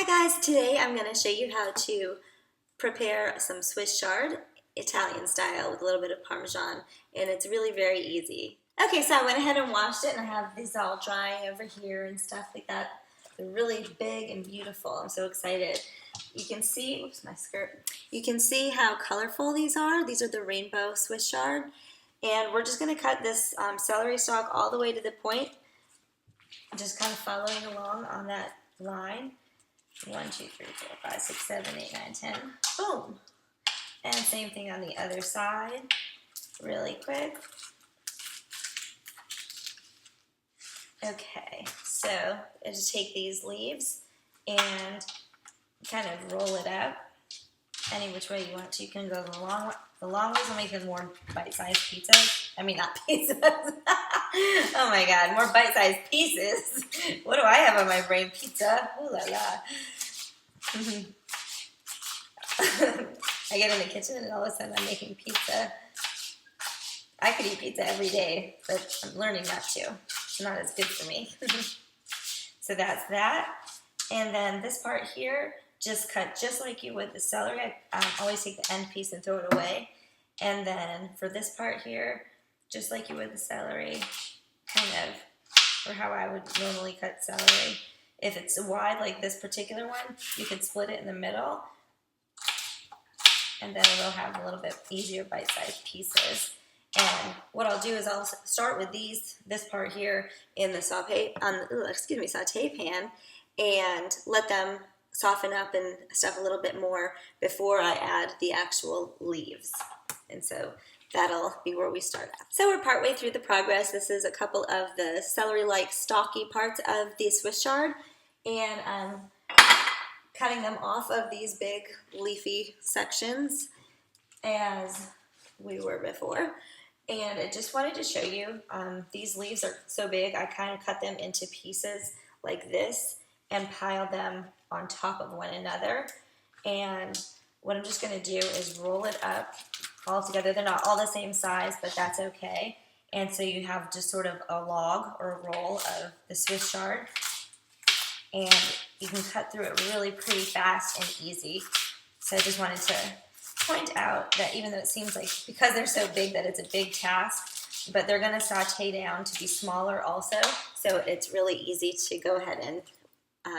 Hi guys, today I'm going to show you how to prepare some Swiss chard Italian style with a little bit of Parmesan, and it's really very easy. Okay, so I went ahead and washed it, and I have these all drying over here and stuff like that. They're really big and beautiful. I'm so excited. You can see, oops, my skirt. You can see how colorful these are. These are the rainbow Swiss chard, and we're just going to cut this celery stalk all the way to the point, just kind of following along on that line. 1, 2, 3, 4, 5, 6, 7, 8, 9, 10. Boom. And same thing on the other side. Really quick. Okay, so I just take these leaves and kind of roll it up any which way you want to. You can go the long ways will make them more bite-sized pizzas. I mean, not pizzas. Oh my God, more bite-sized pieces. What do I have on my brain? Pizza. Ooh la la. I get in the kitchen and all of a sudden I'm making pizza. I could eat pizza every day, but I'm learning not to. It's not as good for me. So that's that. And then this part here, just cut just like you would the celery. I always take the end piece and throw it away. And then for this part here, just like you would the celery, kind of, or how I would normally cut celery. If it's wide like this particular one, you could split it in the middle, and then it'll have a little bit easier bite-sized pieces. And what I'll do is I'll start with this part here in the saute pan, and let them soften up and stuff a little bit more before I add the actual leaves. And so that'll be where we start at. So we're partway through the progress. This is a couple of the celery-like stalky parts of the Swiss chard, and I'm cutting them off of these big leafy sections as we were before. And I just wanted to show you, these leaves are so big, I kind of cut them into pieces like this and pile them on top of one another. And what I'm just going to do is roll it up all together. They're not all the same size, but that's okay. And so you have just sort of a log or a roll of the Swiss chard, and you can cut through it really pretty fast and easy. So I just wanted to point out that even though it seems like, because they're so big, that it's a big task, but they're going to saute down to be smaller also, so it's really easy to go ahead and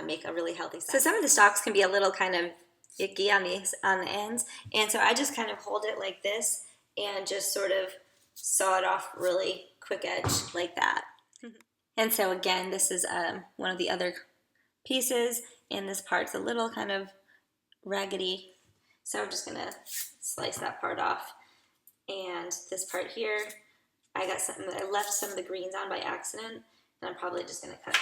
make a really healthy salad. So some of the stalks can be a little kind of icky on the ends, and so I just kind of hold it like this and just sort of saw it off really quick edge like that. And so again, this is one of the other pieces, and this part's a little kind of raggedy, so I'm just gonna slice that part off. And this part here, I left some of the greens on by accident, and I'm probably just gonna cut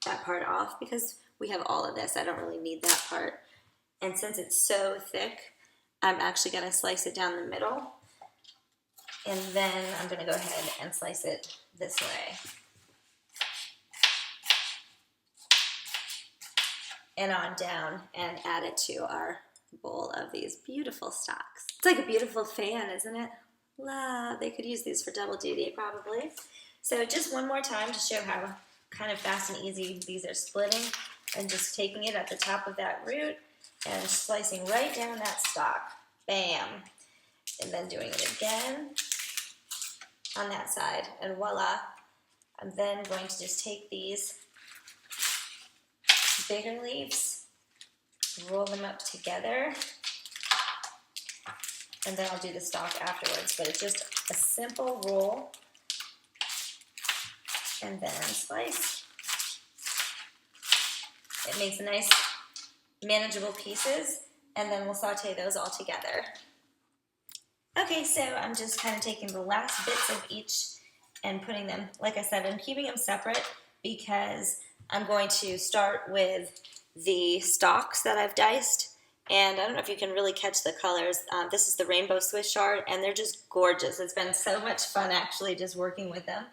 that part off because we have all of this. I don't really need that part. And since it's so thick, I'm actually gonna slice it down the middle, and then I'm gonna go ahead and slice it this way. And on down and add it to our bowl of these beautiful stalks. It's like a beautiful fan, isn't it? La, they could use these for double duty probably. So just one more time to show how kind of fast and easy these are splitting, and just taking it at the top of that root and slicing right down that stalk. Bam! And then doing it again on that side, and voila. I'm then going to just take these bigger leaves, roll them up together, and then I'll do the stalk afterwards, but it's just a simple roll, and then slice. It makes nice, manageable pieces, and then we'll saute those all together. Okay, so I'm just kind of taking the last bits of each and putting them, like I said, I'm keeping them separate because I'm going to start with the stalks that I've diced, and I don't know if you can really catch the colors. This is the rainbow Swiss chard, and they're just gorgeous. It's been so much fun actually just working with them.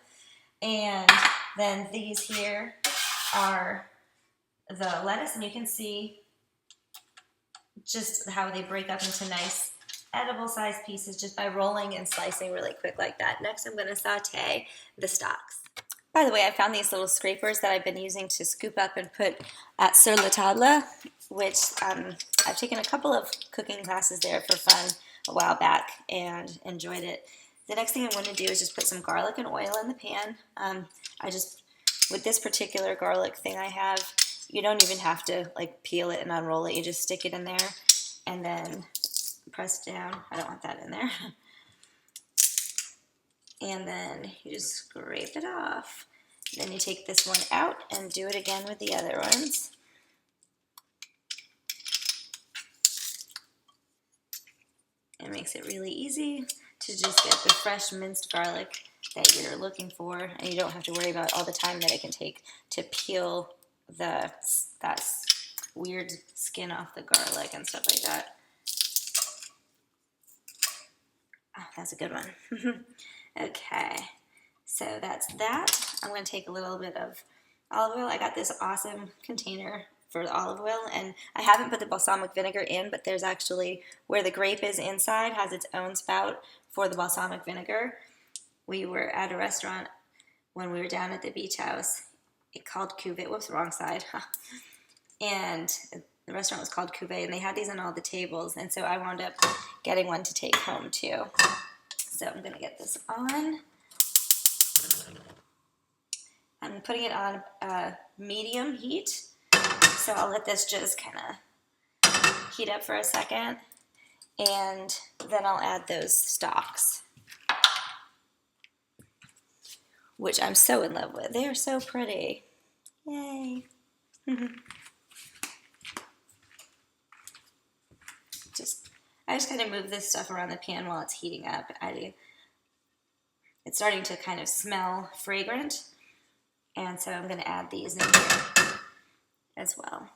And then these here are the lettuce, and you can see just how they break up into nice edible sized pieces just by rolling and slicing really quick like that. Next I'm going to saute the stalks. By the way, I found these little scrapers that I've been using to scoop up and put at sur la table which I've taken a couple of cooking classes there for fun a while back and enjoyed it. The next thing I'm going to do is just put some garlic and oil in the pan. With this particular garlic thing I have, you don't even have to like peel it and unroll it. You just stick it in there and then press down. I don't want that in there. And then you just scrape it off. Then you take this one out and do it again with the other ones. It makes it really easy to just get the fresh minced garlic that you're looking for, and you don't have to worry about all the time that it can take to peel that weird skin off the garlic and stuff like that. Oh, that's a good one. Okay, so that's that. I'm going to take a little bit of olive oil. I got this awesome container for the olive oil, and I haven't put the balsamic vinegar in, but there's actually, where the grape is inside, has its own spout for the balsamic vinegar. We were at a restaurant when we were down at the beach house. It called Cuvée. Whoops, wrong side. And the restaurant was called Cuvée, and they had these on all the tables, and so I wound up getting one to take home too. So I'm going to get this on. I'm putting it on medium heat, so I'll let this just kind of heat up for a second, and then I'll add those stalks, which I'm so in love with. They are so pretty. Yay. I just kind of move this stuff around the pan while it's heating up. It's starting to kind of smell fragrant, and so I'm going to add these in here as well.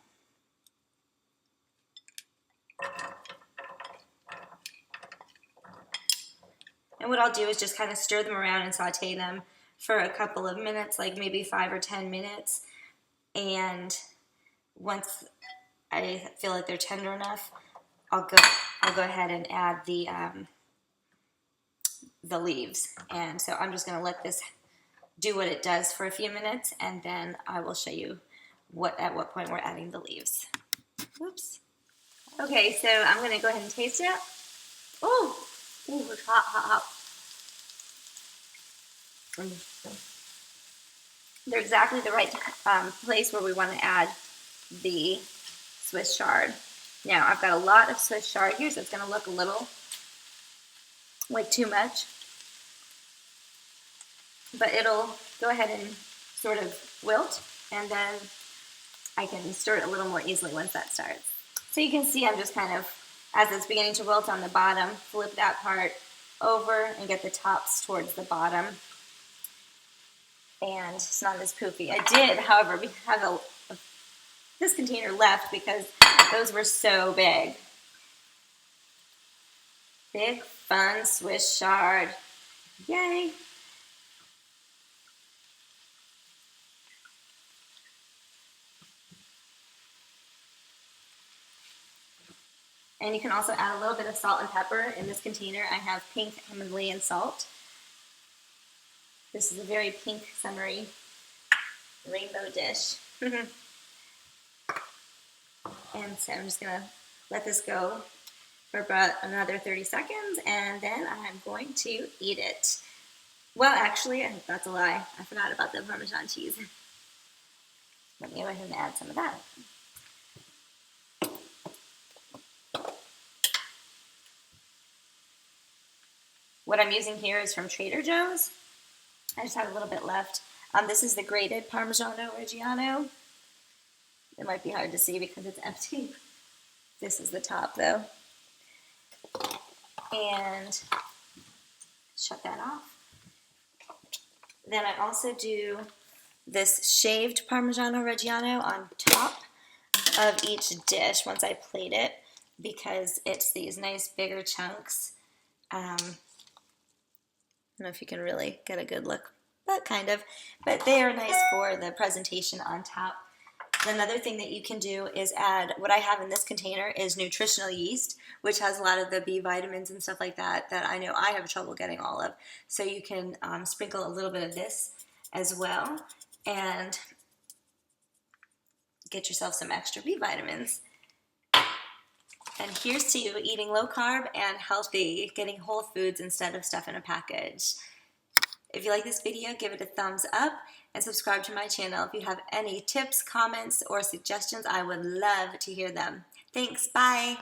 And what I'll do is just kind of stir them around and saute them for a couple of minutes, like maybe 5 or 10 minutes. And once I feel like they're tender enough, I'll go ahead and add the leaves. And so I'm just going to let this do what it does for a few minutes, and then I will show you at what point we're adding the leaves. Whoops. Okay, so I'm going to go ahead and taste it. Oh, it's hot, hot, hot. They're exactly the right place where we want to add the Swiss chard. Now, I've got a lot of Swiss chard here, so it's going to look a little like too much. But it'll go ahead and sort of wilt, and then I can stir it a little more easily once that starts. So you can see I'm just kind of, as it's beginning to wilt on the bottom, flip that part over and get the tops towards the bottom. And it's not as poofy. I did, however, have this container left because those were so big. Big, fun Swiss chard. Yay! And you can also add a little bit of salt and pepper. In this container, I have pink Himalayan salt. This is a very pink, summery rainbow dish. And so I'm just going to let this go for about another 30 seconds, and then I'm going to eat it. Well, actually, I think that's a lie. I forgot about the Parmesan cheese. Let me go ahead and add some of that. What I'm using here is from Trader Joe's. I just have a little bit left. This is the grated Parmigiano Reggiano. It might be hard to see because it's empty. This is the top though. And shut that off. Then I also do this shaved Parmigiano Reggiano on top of each dish once I plate it, because it's these nice bigger chunks. I don't know if you can really get a good look, but kind of. But they are nice for the presentation on top. Another thing that you can do is add, what I have in this container is nutritional yeast, which has a lot of the B vitamins and stuff like that that I know I have trouble getting all of. So you can sprinkle a little bit of this as well and get yourself some extra B vitamins. And here's to you eating low carb and healthy, getting whole foods instead of stuff in a package. If you like this video, give it a thumbs up and subscribe to my channel. If you have any tips, comments, or suggestions, I would love to hear them. Thanks, bye.